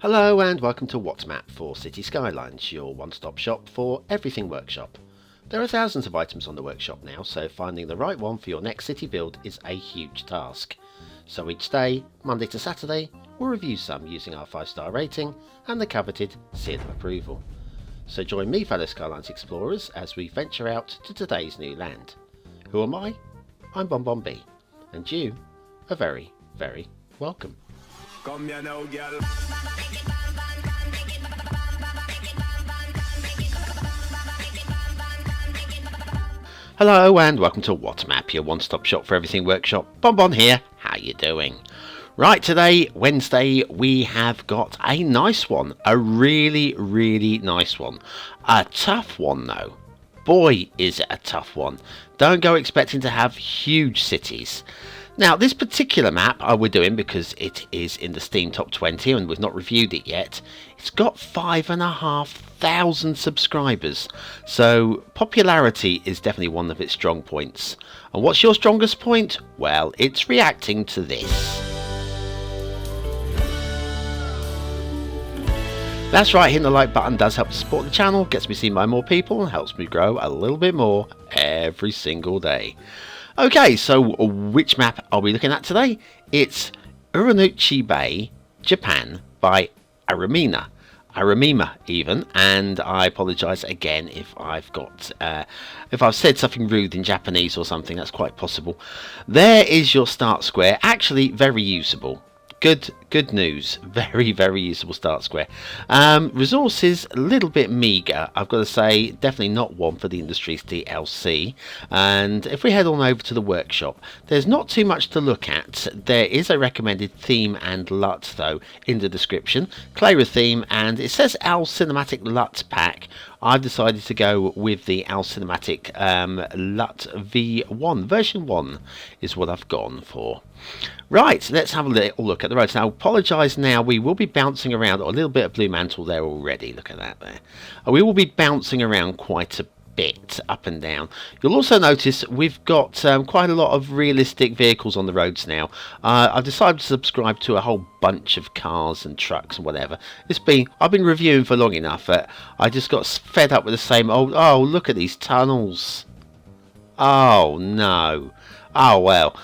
Hello and welcome to What's Map for Cities Skylines, your one-stop shop for everything workshop. There are thousands of items on the workshop now, so finding the right one for your next city build is a huge task. So each day, Monday to Saturday, we'll review some using our 5-star rating and the coveted seal of approval. So join me, fellow Skylines explorers, as we venture out to today's new land. Who am I? I'm BonBonB, and you are very, very welcome. Come here now, girl. Hello and welcome to What Map, your one-stop shop for everything workshop. BonBon here. How you doing? Right, today, Wednesday, we have got a nice one. A really, really nice one. A tough one, though. Boy, is it a tough one. Don't go expecting to have huge cities. Now, this particular map we're doing because it is in the Steam Top 20 and we've not reviewed it yet. It's got 5,500 subscribers, so popularity is definitely one of its strong points. And what's your strongest point? Well, it's reacting to this. That's right, hitting the like button does help to support the channel, gets me seen by more people and helps me grow a little bit more every single day. Okay, so which map are we looking at today? It's Uranouchi Bay, Japan by Aramima even, and I apologise again if I've said something rude in Japanese or something. That's quite possible. There is your start square, actually very usable. Good news. Very, very usable start square. Resources, a little bit meagre, I've got to say. Definitely not one for the Industries DLC. And if we head on over to the workshop, there's not too much to look at. There is a recommended theme and LUT, though, in the description. Clara theme, and it says Owl Cinematic LUT pack. I've decided to go with the Owl Cinematic LUT V1. Version 1 is what I've gone for. Right, let's have a little look at the roads. Now, apologise now, we will be bouncing around. A little bit of blue mantle there already. Look at that there. We will be bouncing around quite a bit up and down. You'll also notice we've got quite a lot of realistic vehicles on the roads now. I've decided to subscribe to a whole bunch of cars and trucks and whatever. I've been reviewing for long enough that I just got fed up with the same old. Oh, look at these tunnels. Oh no. Oh well.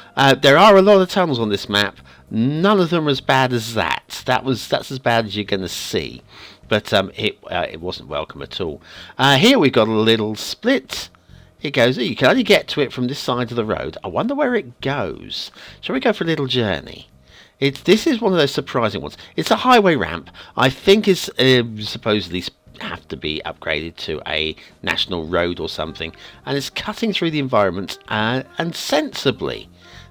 There are a lot of tunnels on this map. None of them are as bad as that. That's as bad as you're going to see. But it wasn't welcome at all. Here we've got a little split. It goes. You can only get to it from this side of the road. I wonder where it goes. Shall we go for a little journey? This is one of those surprising ones. It's a highway ramp. I think it's supposedly have to be upgraded to a national road or something. And it's cutting through the environment and sensibly.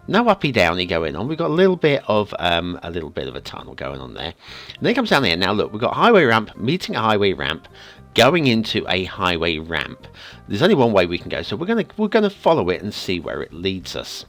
No uppy downy going on. We've got a little bit of a tunnel going on there. And then it comes down here. Now look, we've got a highway ramp meeting a highway ramp, going into a highway ramp. There's only one way we can go, so we're gonna follow it and see where it leads us.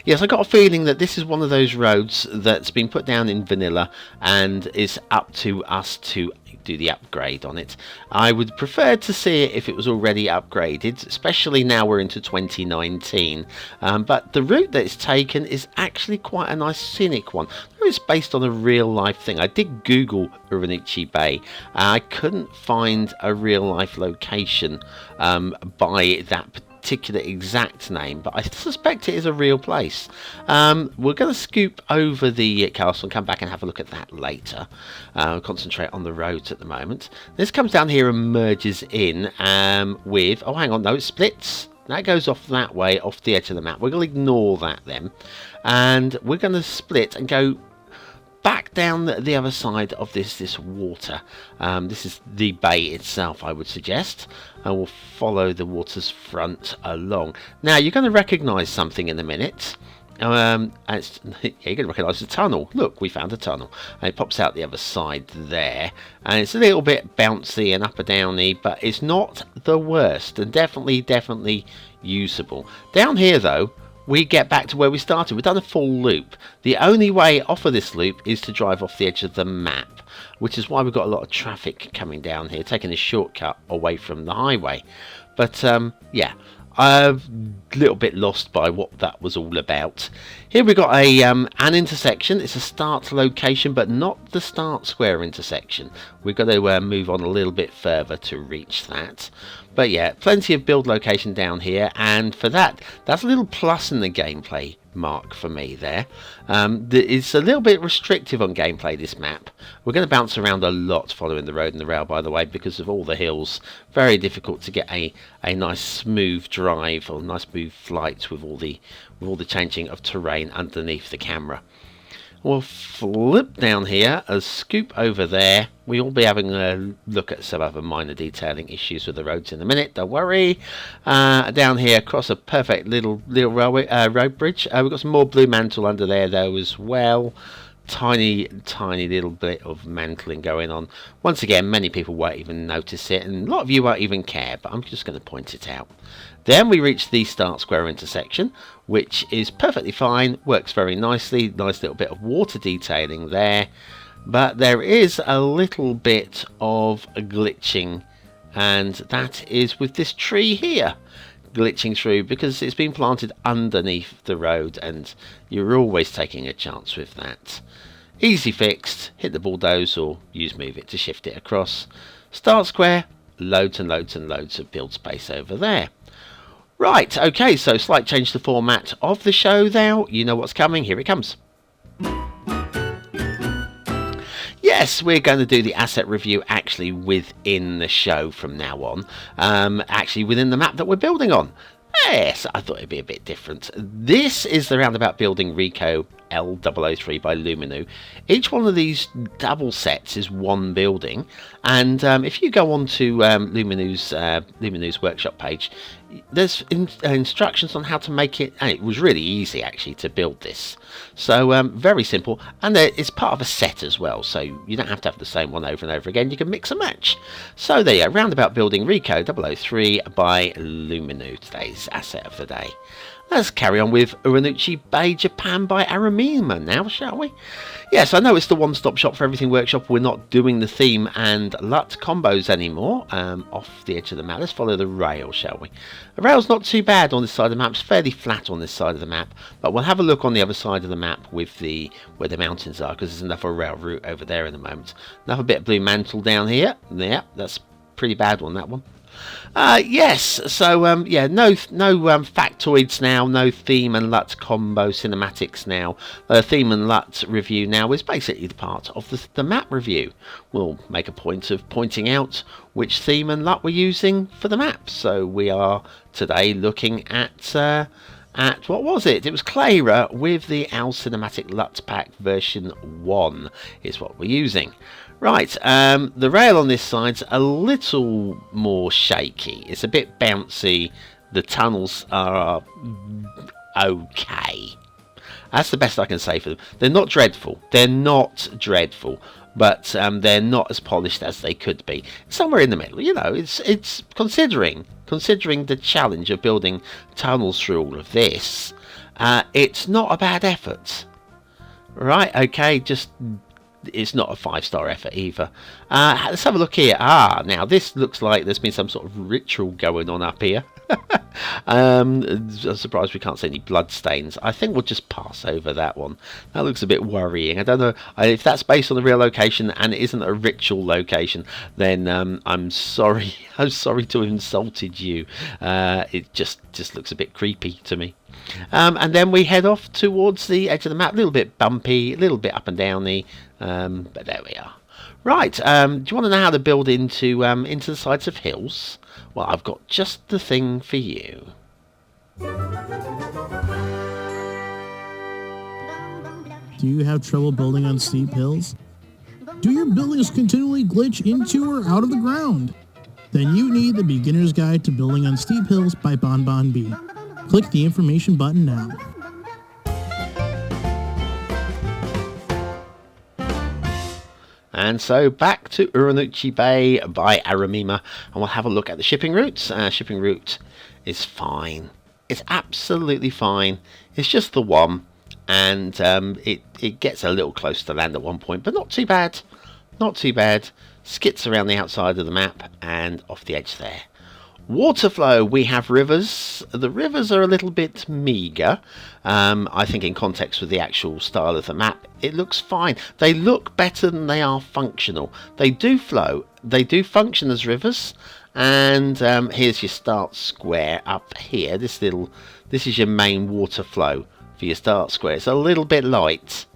Yes, I got a feeling that this is one of those roads that's been put down in vanilla and is up to us to do the upgrade on it. I would prefer to see it if it was already upgraded, especially now we're into 2019. But the route that it's taken is actually quite a nice scenic one. It's based on a real life thing. I did Google Uranouchi Bay. I couldn't find a real life location by that particular exact name, but I suspect it is a real place. We're going to scoop over the castle and come back and have a look at that later. Concentrate on the roads at the moment. This comes down here and merges in with, oh hang on, no, it splits. That goes off that way, off the edge of the map. We're going to ignore that then, and we're going to split and go back down the other side of this water. This is the bay itself, I would suggest, and we'll follow the water's front along. Now you're going to recognise something in a minute. And you're going to recognise the tunnel. Look, we found a tunnel, and it pops out the other side there, and it's a little bit bouncy and up and downy, but it's not the worst, and definitely usable. Down here though, we get back to where we started. We've done a full loop. The only way off of this loop is to drive off the edge of the map, which is why we've got a lot of traffic coming down here, taking a shortcut away from the highway. But yeah, a little bit lost by what that was all about. Here we've got an intersection. It's a start location, but not the start square intersection. We've got to move on a little bit further to reach that. But yeah, plenty of build location down here, and for that, that's a little plus in the gameplay mark for me there. It's a little bit restrictive on gameplay, this map. We're going to bounce around a lot following the road and the rail, by the way, because of all the hills. Very difficult to get a nice smooth drive or nice smooth flight with all the changing of terrain underneath the camera. We'll flip down here, a scoop over there. We'll be having a look at some other minor detailing issues with the roads in a minute, don't worry. Down here, across a perfect little railway road bridge. We've got some more blue mantle under there though as well. Tiny little bit of mantling going on. Once again, many people won't even notice it, and a lot of you won't even care, but I'm just going to point it out. Then we reach the start square intersection, which is perfectly fine, works very nicely. Nice little bit of water detailing there, but there is a little bit of a glitching, and that is with this tree here glitching through because it's been planted underneath the road, and you're always taking a chance with that. Easy fixed, hit the bulldoze or use move it to shift it across. Start square, loads and loads and loads of build space over there. Right, okay, so slight change to format of the show now. You know what's coming, here it comes. Yes, we're going to do the asset review actually within the show from now on. Actually within the map that we're building on. Yes, I thought it'd be a bit different. This is the Roundabout Building Rico L003 by Luminu. Each one of these double sets is one building, and if you go on to Luminu's workshop page, there's instructions on how to make it, and it was really easy actually to build this. So very simple, and it's part of a set as well, so you don't have to have the same one over and over again. You can mix and match. So there you go, Roundabout Building Rico 003 by Luminu, today's asset of the day. Let's carry on with Uranouchi Bay, Japan by Aramima now, shall we? Yes, I know it's the one-stop shop for everything workshop. We're not doing the theme and LUT combos anymore. Off the edge of the map. Let's follow the rail, shall we? The rail's not too bad on this side of the map. It's fairly flat on this side of the map. But we'll have a look on the other side of the map with where the mountains are, because there's another rail route over there in a moment. Another bit of blue mantle down here. Yeah, that's pretty bad one, that one. Yes, so yeah, no factoids now, no theme and LUT combo cinematics now. Theme and LUT review now is basically the part of the map review. We'll make a point of pointing out which theme and LUT we're using for the map. So we are today looking at what was it? It was Clara with the OWL Cinematic LUT Pack version 1 is what we're using. Right, the rail on this side's a little more shaky. It's a bit bouncy. The tunnels are okay. That's the best I can say for them. They're not dreadful. They're not dreadful, but they're not as polished as they could be. Somewhere in the middle, you know. It's considering the challenge of building tunnels through all of this. It's not a bad effort. Right, okay, just. It's not a 5-star effort either. Let's have a look here. Now this looks like there's been some sort of ritual going on up here. I'm surprised we can't see any blood stains. I think we'll just pass over that one. That looks a bit worrying. I don't know if that's based on the real location and it isn't a ritual location. Then I'm sorry. I'm sorry to have insulted you. It just looks a bit creepy to me. And then we head off towards the edge of the map. A little bit bumpy, a little bit up and downy. But there we are. Right, do you want to know how to build into the sides of hills? Well, I've got just the thing for you. Do you have trouble building on steep hills? Do your buildings continually glitch into or out of the ground? Then you need the Beginner's Guide to Building on Steep Hills by BonBonB. Click the information button now. And so back to Uranouchi Bay by Aramima, and we'll have a look at the shipping routes. Shipping route is fine. It's absolutely fine. It's just the one, and it gets a little close to land at one point, but not too bad. Not too bad. Skits around the outside of the map and off the edge there. Water flow, we have rivers. The rivers are a little bit meagre. I think in context with the actual style of the map, it looks fine. They look better than they are functional. They do flow. They do function as rivers. And here's your start square up here. This is your main water flow for your start square. It's a little bit light.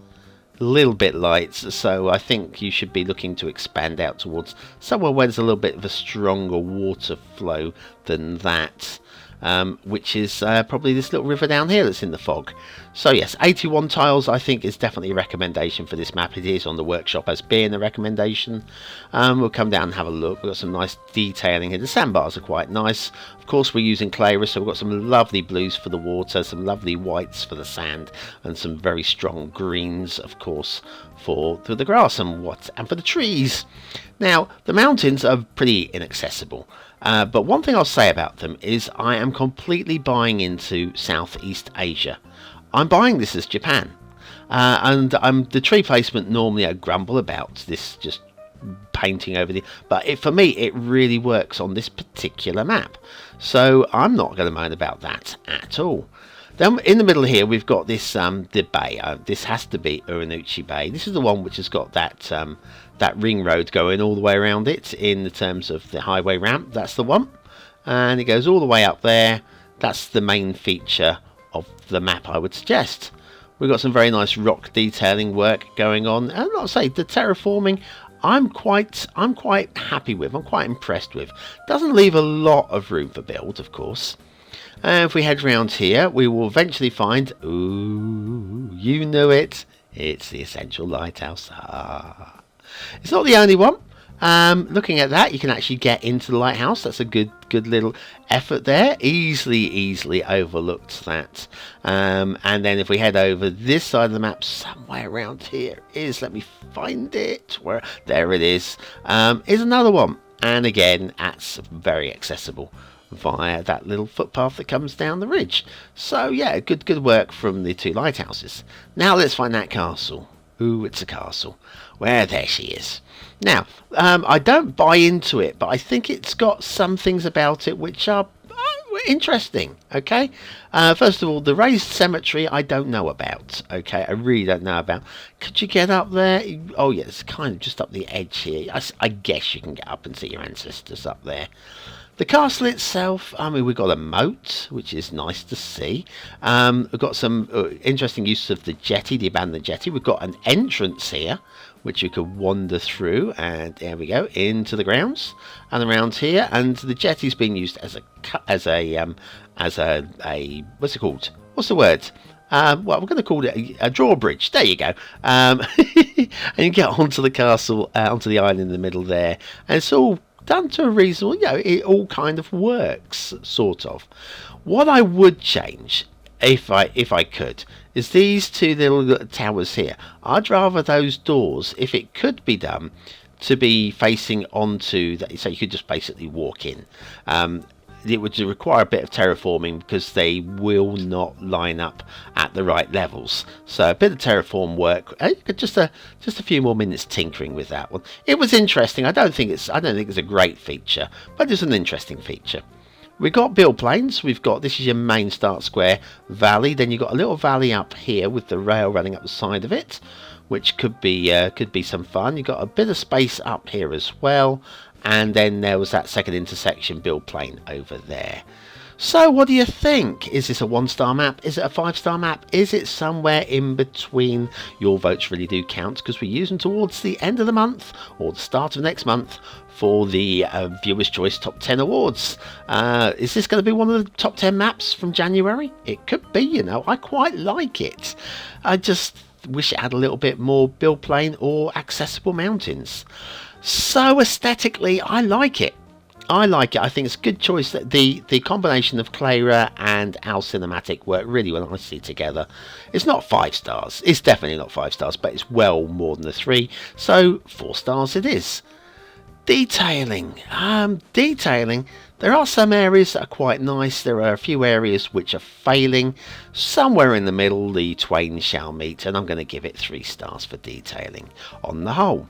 So I think you should be looking to expand out towards somewhere where there's a little bit of a stronger water flow than that, which is probably this little river down here that's in the fog. So yes, 81 tiles I think is definitely a recommendation for this map. It is on the workshop as being a recommendation. We'll come down and have a look. We've got some nice detailing here. The sandbars are quite nice. Of course, we're using Clara, so we've got some lovely blues for the water, some lovely whites for the sand, and some very strong greens, of course, for the grass and for the trees. Now, the mountains are pretty inaccessible. But one thing I'll say about them is I am completely buying into Southeast Asia. I'm buying this as Japan. And the tree placement normally I grumble about this just painting over the... But for me, it really works on this particular map. So I'm not going to moan about that at all. Then in the middle here, we've got this the bay. This has to be Uranouchi Bay. This is the one which has got that ring road going all the way around it in the terms of the highway ramp. That's the one. And it goes all the way up there. That's the main feature of the map, I would suggest. We've got some very nice rock detailing work going on. And I'll say the terraforming, I'm quite happy with. I'm quite impressed with. Doesn't leave a lot of room for build, of course. And if we head round here, we will eventually find, ooh, you knew it, it's the Essential Lighthouse. It's not the only one. Looking at that, you can actually get into the lighthouse. That's a good little effort there. Easily overlooked that. And then if we head over this side of the map, somewhere around here is, let me find it. There it is. Is another one. And again, that's very accessible via that little footpath that comes down the ridge. So yeah, good work from the two lighthouses. Now let's find that castle. Ooh, it's a castle. Where there she is. Now, I don't buy into it, but I think it's got some things about it which are interesting. Okay, first of all, the raised cemetery I don't know about. Okay, I really don't know about. Could you get up there? Oh yeah, it's kind of just up the edge here. I guess you can get up and see your ancestors up there. The castle itself, I mean, we've got a moat, which is nice to see. We've got some interesting use of the jetty, the abandoned jetty. We've got an entrance here, which you could wander through, and there we go, into the grounds and around here. And the jetty's being used as a what's it called? What's the word? Well, we're going to call it a drawbridge. There you go. And you get onto the castle, onto the island in the middle there, and it's all done to a reasonable, it all kind of works, sort of. What I would change, if I could, is these two little towers here. I'd rather those doors, if it could be done, to be facing onto that, so you could just basically walk in. It would require a bit of terraforming because they will not line up at the right levels. So a bit of terraform work. Just a few more minutes tinkering with that one. It was interesting. I don't think it's a great feature, but it's an interesting feature. We've got build planes. This is your main start square valley. Then you've got a little valley up here with the rail running up the side of it, which could be some fun. You've got a bit of space up here as well. And then there was that second intersection build plane over there. So what do you think? Is this a 1-star map? Is it a 5-star map? Is it somewhere in between? Your votes really do count because we're using towards the end of the month or the start of next month for the Viewers' Choice Top 10 Awards. Is this going to be one of the top 10 maps from January? It could be, I quite like it. I just wish it had a little bit more build plane or accessible mountains. So aesthetically, I like it. I think it's a good choice. That the combination of Clara and our cinematic work really well nicely together. It's not 5 stars. It's definitely not 5 stars, but it's well more than a 3. So 4 stars it is. Detailing. There are some areas that are quite nice. There are a few areas which are failing. Somewhere in the middle, the twain shall meet, and I'm going to give it 3 stars for detailing on the whole.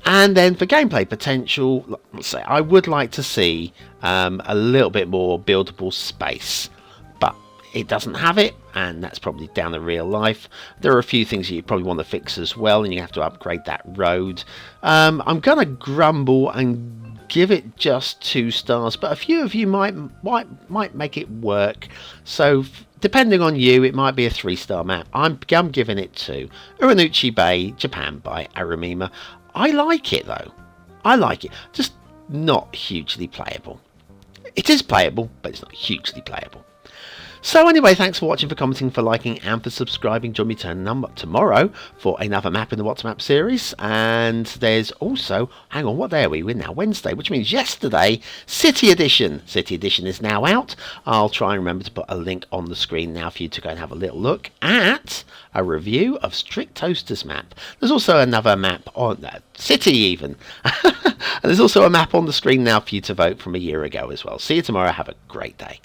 And then for gameplay potential, let's say I would like to see a little bit more buildable space, but it doesn't have it, and that's probably down to real life. There are a few things you probably want to fix as well, and you have to upgrade that road. I'm gonna grumble and give it just 2 stars, but a few of you might make it work. So depending on you, it might be a 3-star map. I'm giving it 2. Uranouchi Bay, Japan by Aramima. I like it though. I like it. Just not hugely playable. It is playable, but it's not hugely playable. So anyway, thanks for watching, for commenting, for liking, and for subscribing. Join me tomorrow for another map in the What's Map series. And there's also, hang on, what day are we? We're now Wednesday, which means yesterday, City Edition. City Edition is now out. I'll try and remember to put a link on the screen now for you to go and have a little look at a review of Strict Toaster's map. There's also another map on City even. And there's also a map on the screen now for you to vote from a year ago as well. See you tomorrow. Have a great day.